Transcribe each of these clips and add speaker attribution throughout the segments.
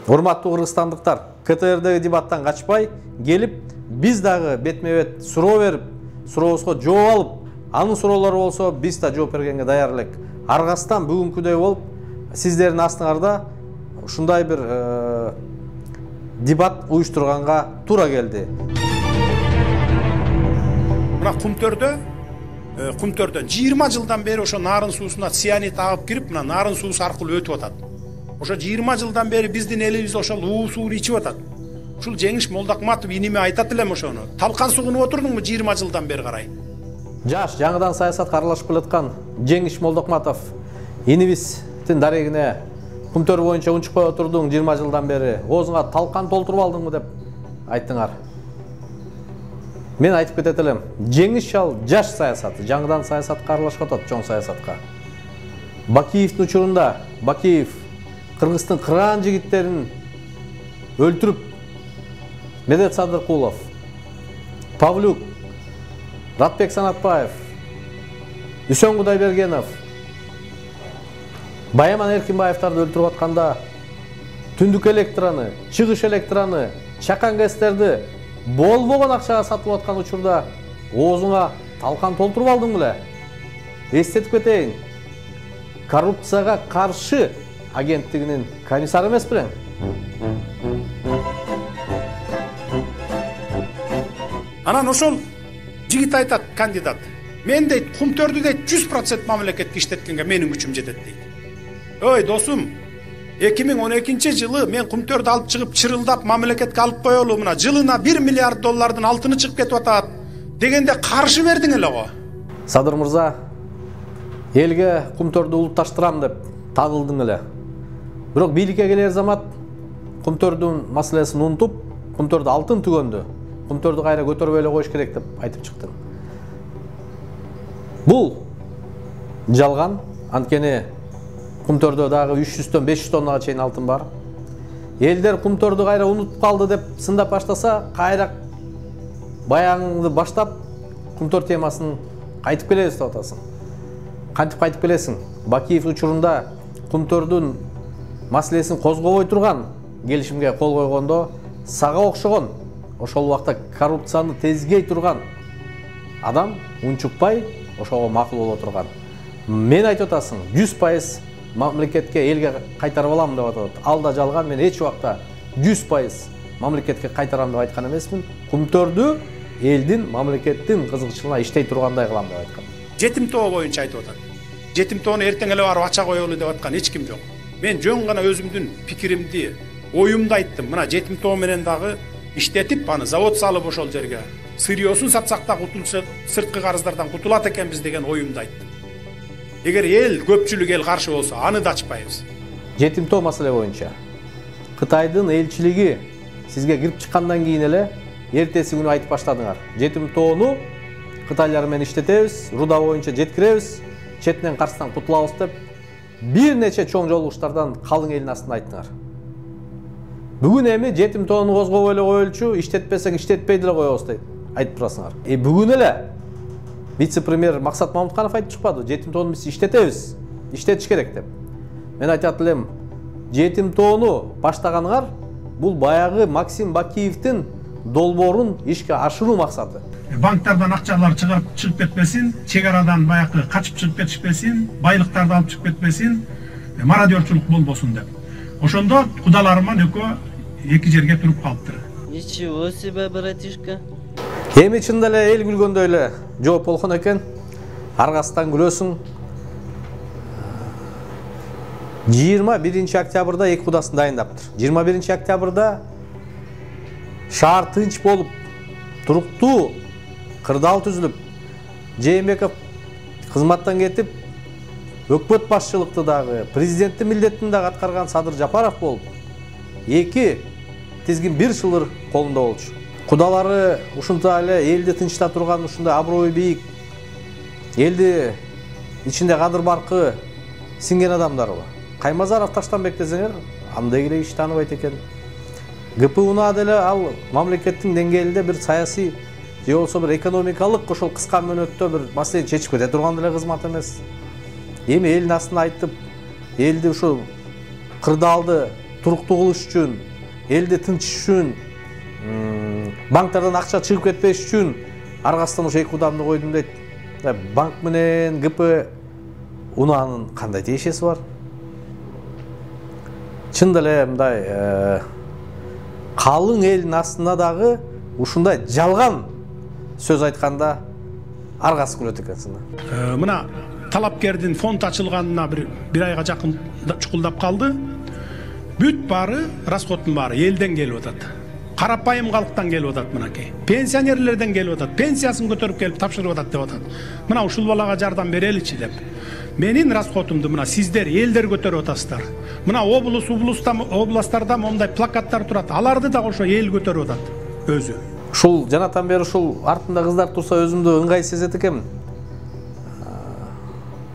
Speaker 1: Урматтуу кыргызстандыктар, КТРдеги дебаттан качпай келип, биз дагы бетме-бет суроо берип, сурообузга жооп алып, анын суроолору болсо биз да жооп бергенге даяр элек. Аргастан бүгүнкүдөй болуп, сиздердин астыңарда ушундай бир дебат уюштурганга туура келди.
Speaker 2: Мына Кумтөрдө 20 жылдан бери ошо нарын суусуна цианид агып кирип, мына нарын суусу аркылуу өтүп атат. Ошо 20 жылдан бери биздин элибиз ошол уу сууну ичип атат. Ушул Жеңиш Молдокматов иниме айтат элем ошону. Талкан сугунуп отурдуңбу 20 жылдан бери карай?
Speaker 1: Жаш жаңыдан саясатка аралашып келаткан Жеңиш Молдокматов инибиздин дарегине Кумтөр боюнча унчукпай отурдуң 20 жылдан бери. Оозуңа талкан толтуруп алдыңбы деп айттыңар. Мен айтып кетет элем, Жеңиш ал жаш саясаты, жаңыдан саясатка аралашып атат, чоң саясатка. Бакиевдин учурунда Бакиев Кыргыздын кыраан жигиттерин өлтүрүп, Медет Садыркулов, Павлюк, Ратбек Санатбаев, Үсөн Кудайбергенов, Баяман Эркинбаевтарды өлтүрүп атканда, Түндүк электроны, Чыгыш электроны, Чакан гэстерди болбогон акчага сатып аткан учурда оозуңа талкан толтуруп алдың беле? Эстетип кетейин. Коррупцияга каршы агенттигинин комиссары эмес белең?
Speaker 2: Анан ошол жигит айтат, кандидат. Мен дейт, Кумтөрдү дейт 100% мамлекетке иштеткенге менин күчүм жетет дейт. Ой, досум, 2012 жылы мен Кумтөрдү алып чыгып чырылдап мамлекетке алып коелу, мына жылына 1 миллиард доллардын алтыны чыгып кетип атат дегенде каршы бердиң эле го.
Speaker 1: Садыр мырза, элге Кумтөрдү улутташтырам деп тагылдың эле. Бирок бийликке келер замат Кумтөрдүн маселесин унутуп, Кумтөрдү алтын түгөндү. Кумтөрдү кайра көтөрбөй эле коюш керек деп айтып чыктың. Бул жалган, анткени Кумтөрдө дагы 300-төн 500 тоннага чейин алтын бар. Элдер Кумтөрдү кайра унутуп калды деп сындап баштаса, кайра баягыңды баштап Кумтөр темасын кайтып келебиз деп атасың. Кантип кайтып келесиң? Бакиев учурунда Кумтөрдүн маселесин козгобой турган келишимге кол койгондо сага окшогон, ошол убакта коррупцияны тезгей турган адам унчукпай ошого макул боло турган. Мен айтып атасың, 100% мамлекетке, элге кайтарып алам деп атат. Ал да жалган, мен эч убакта 100% мамлекетке кайтарам деп айткан эмесмин. Кумтөрдү элдин, мамлекеттин кызыкчылыгына иштей тургандай кылам деп айткан.
Speaker 2: Жетим тоо боюнча айтып атат. Жетим тоону эртең эле барып ача коелу деп аткан эч ким жок. Мен жөн гана өзүмдүн пикиримди, оюмду айттым. Мына жетим тоо менен дагы иштетип, аны завод салып ошол жерге сырьёсун сатсак да кутулса, сырткы карыздардан кутулат экенбиз деген оюмду айттым. Эгер эл, көпчүлүк эл каршы болсо, аны да ачпайбыз.
Speaker 1: Жетим тоо маселе боюнча Кытайдын элчилиги сизге кирип чыккандан кийин эле эртеси күнү айтып баштадыңар. Жетим тоону кытайлар менен иштетебиз, руда боюнча жеткиребиз, четинен каршысынан кутулабыз деп бир нече чоң жолугуштардан калың элдин астында айттыңар. Бүгүн эми жетим тоону козгобой эле коелчу, иштетпесең иштетпей деле коебуз деп айтып турасыңар. Бүгүн эле вице-премьер Максат Мамутканов айтып чыкпады, жетим тоону биз иштетебиз, иштетиш керек деп. Мен айтат элем, жетим тоону баштаганыңар бул баягы Максим Бакиевдин долбоорун ишке ашыруу максаты.
Speaker 3: Банктардан акчалар чыгып кетпесин, чек арадан баягы качып чыгып кетишпесин, байлыктарды алып чыгып кетпесин, мародерчулук болбосун деп. Ошондо кудаларыман экөө эки жерге туруп калыптыр.
Speaker 4: Ничего себе, братишка.
Speaker 1: Эми чында эле эл күлгөндөй эле жооп болгон экен. Аргастан күлөсүң. 21 октябрда эки кудасын дайындаптыр. 21 октябрда шаар тынч болуп, туруктуу кырдаал түзүлүп, Жээнбеков кызматтан кетип, өкмөт башчылыкты дагы, президенттин милдетин дагы аткарган Садыр Жапаров болуп, эки тизгин бир шылдыр колунда болчу. Кудалары ушундай эле элди тынчта турган ушундай аброю бийик, элди ичинде кадыр баркы сиңген адамдарбы? Каймазаров, Таштанбек десеңер, андай эле иш тааныбайт экен. ГПУна деле ал мамлекеттин деңгээлинде бир саясий же болсо бир экономикалык ошол кыска мөөнөттө бир маселени чечип кете турган деле кызмат эмес. Эми элдин астына айтып, элди ушу кырдаалды туруктуу кылыш үчүн, элди тынчыш үчүн, банктардан акча чыгып кетпеш үчүн аргасынан ошо 2 кудамды койдум дейт. Банк менен ГП унаанын кандай тиешеси бар? Чын эле мындай калың элдин астына дагы ушундай жалган сөз айтканда аргасы күлөт экенсиң.
Speaker 3: Мына талапкердин фонд ачылганына бир айга жакын чукулдап калды. Бүт бары расходтун бары элден келип атат. Карапайым калктан келип атат мынакей. Пенсионерлерден келип атат. Пенсиясын көтөрүп келип тапшырып атат деп атат. Мына ушул балага жардам береличи деп. Менин расходумду мына сиздер элдер көтөрүп атасыздар. Мына областтарда мондай плакаттар турат. Аларды да ошо эл көтөрүп атат өзү.
Speaker 1: Ушул жанатан бери ушул артында кыздар турса өзүмдү ыңгай сезет экенмин.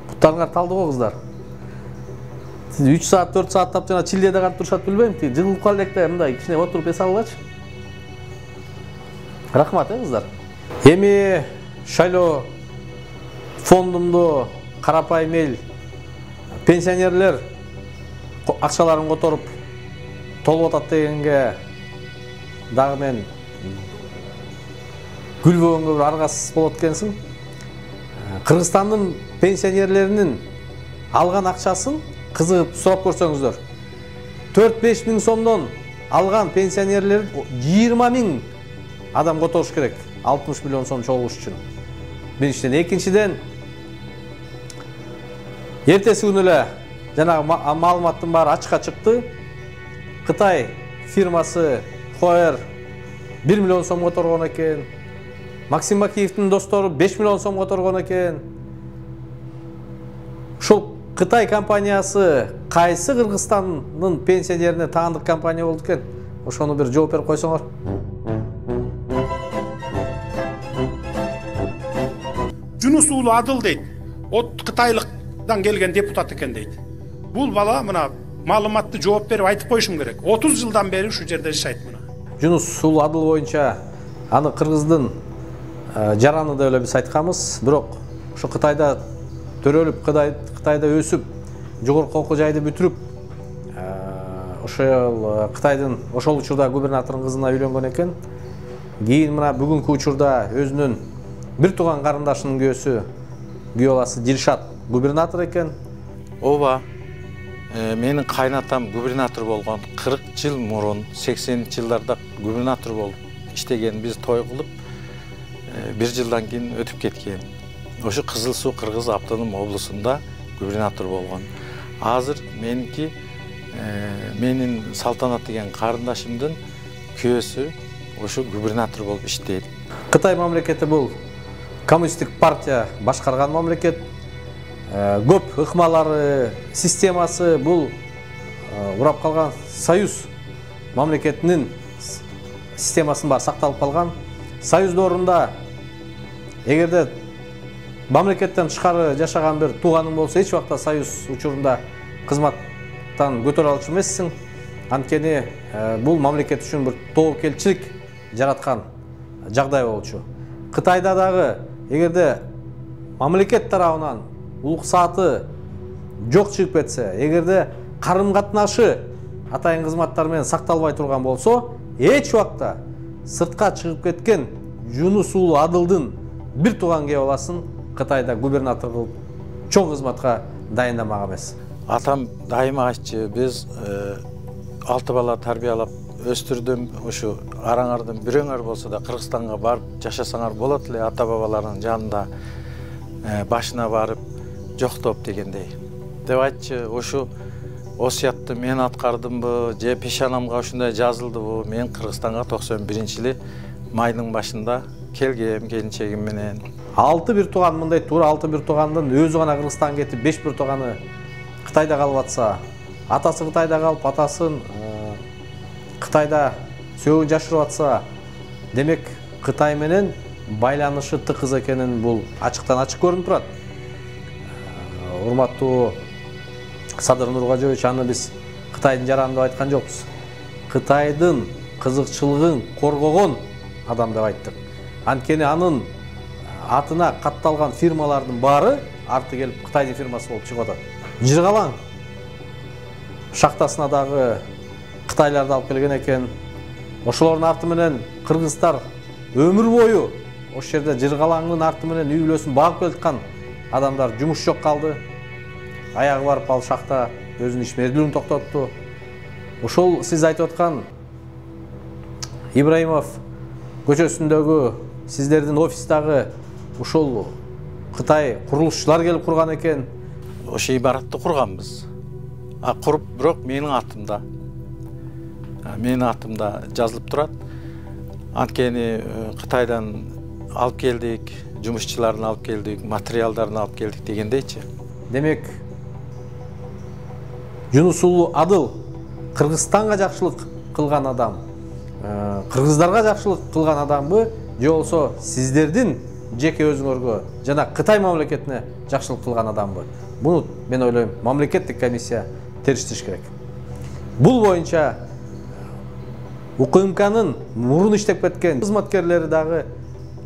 Speaker 1: Буттарыңар талды го кыздар. 3 саат 4 сааттап жана чилдеде карап турушат билбейм. Жыгылып калдык да мындай кичине отуруп эс алгылачы. Рахмат кыздар. Эми шайлоо фондумду карапайым эл пенсионерлер акчаларын которуп толуп атат дегенге дагы мен күлбөгөнгө бир аргасыз болот экенсиң. Кыргызстандын пенсионерлеринин алган акчасын кызыгып сурап көрсөңүздөр. 4-5 миң сомдон алган пенсионерлер 20 миң адам которуш керек. 60 миллион сом чогулуш үчүн. Биринчиден, экинчиден эртеси күнү эле жанагы маалыматтын баары ачыкка чыкты. Кытай фирмасы Хоер 1 миллион сом которгон экен. Максим Бакиевдин достору 5 миллион сом которгон экен. Ушул Кытай компаниясы кайсы Кыргызстандын пенсионерине таандык компания болду экен? Ошону бир жооп берип койсоңор.
Speaker 2: Жунус уулу Адыл дейт. От Кытайлыктан келген депутат экен дейт. Бул бала мына маалыматты жооп берип айтып коюшум керек. 30 жылдан бери ушу жерде жашайт мына.
Speaker 1: Жунус уулу Адыл боюнча аны кыргыздын жараны деп эле биз айтканбыз. Бирок ушу Кытайда төрөлүп, Кытайда өсүп, жогорку окуу жайды бүтүрүп, ошол Кытайдын ошол учурда губернатордун кызына үйлөнгөн экен. Кийин мына бүгүнкү учурда өзүнүн бир тууган карындашынын күйөөсү, күйөө баласы Дилшат губернатор экен.
Speaker 5: Ооба, менин кайнатам губернатор болгон 40 жыл мурун 80-жылдарда губернатор болуп иштеген, биз той кылып 1 жылдан кийин өтүп кеткен. Ошо Кызыл Суу Кыргыз автоном облусунда губернатор болгон. Азыр менин Салтанат деген карындашымдын күйөөсү ошо губернатор болуп иштейт.
Speaker 1: Кытай мамлекети бул коммунисттик партия башкарган мамлекет. Көп ыкмалары, системасы бул урап калган Союз мамлекетинин системасын бар сакталып калган. Союз доорунда эгерде мамлекеттен тышкары жашаган бир тууганың болсо, эч убакта Союз учурунда кызматтан көтөрө алчу эмессиң. Анткени бул мамлекет үчүн бир тобокелчилик жараткан жагдай болчу. Кытайда дагы эгерде мамлекет тарабынан уруксаты жок чыгып кетсе, эгерде карым-катнашы атайын кызматтар менен сакталбай турган болсо, эч убакта сыртка чыгып кеткен Жунус уулу Адылдын бир тууган кээ баласын Кытайда губернатор кылып чоң кызматка дайындамак эмес.
Speaker 5: Атам дайыма айтчу, биз 6 бала тарбиялап өстүрдүм. Ушу араңардын бирөөңөр болсо да Кыргызстанга барып жашасаңар болот эле, ата бабаларынын жанында башына барып жоктоп дегендей. Деп айтчу, ушу осуятты мен аткардымбы, же пешанамга ушундай жазылдыбы? Мен Кыргызстанга 91-жылы майдын башында келгем келинчегим менен.
Speaker 1: 6 бир тууган мындай туура 6 бир туугандын өзү гана Кыргызстанга кетип, 5 бир тууганы Кытайда калып атса, атасы Кытайда калып, атасын Кытайда сөөгүн жашырып атса, демек Кытай менен байланышы тыкыз экенин бул ачыктан ачык көрүнүп турат. Урматтуу Садыр Нургажоевич, аны биз Кытайдын жараны деп айткан жокпуз. Кытайдын кызыкчылыгын коргогон адам деп айттык. Анткени анын атына катталган фирмалардын баары арты келип Кытайдын фирмасы болуп чыгып атат. Жыргалаң шахтасына дагы Кытайларды алып келген экен. Ошолордун арты менен кыргыздар өмүр бою ошол жерде жыргалаңдын арты менен үй бүлөсүн багып келаткан адамдар жумуш жок калды. Аягы барып ал шахта өзүнүн ишмердүүлүгүн токтотту. Ошол сиз айтып аткан Ибраимов көчөсүндөгү сиздердин офистагы ушул Кытай курулушчулар келип курган экен.
Speaker 5: Ошо ибаратты курганбыз. Куруп бирок менин атымда. Менин атымда жазылып турат. Анткени Кытайдан алып келдик, жумушчуларын алып келдик, материалдарын алып келдик дегендейчи.
Speaker 1: Демек, Жунус уулу Адыл Кыргызстанга жакшылык кылган адам, кыргыздарга жакшылык кылган адамбы, же болсо сиздердин жеке өзүңөргө жана Кытай мамлекетине жакшылык кылган адамбы? Буну мен ойлойм, мамлекеттик комиссия териштириш керек. Бул боюнча УКМКнын мурун иштеп кеткен кызматкерлери дагы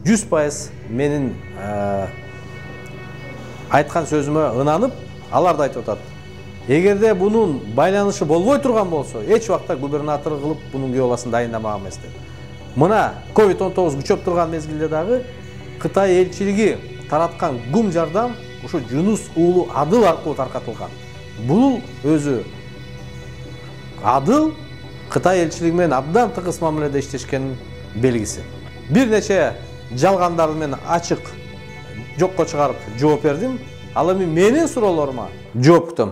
Speaker 1: 100% менин айткан сөзүмө ынанып, алар да айтып атат. Эгерде бунун байланышы болбой турган болсо, эч убакта губернатор кылып бунун күйоласын дайындамаган эмес деп. Мына COVID-19 күчөп турган мезгилде дагы Кытай элчилиги тараткан гум жардам ушу Жунус уулу Адыл аркылуу таркатылган. Бул өзү Адыл Кытай элчилиги менен абдан тыгыз мамиледе иштешкенин белгиси. Бир нече жалгандарды мен ачык жокко чыгарып жооп бердим. Ал эми менин суроолорума жооп күтөм.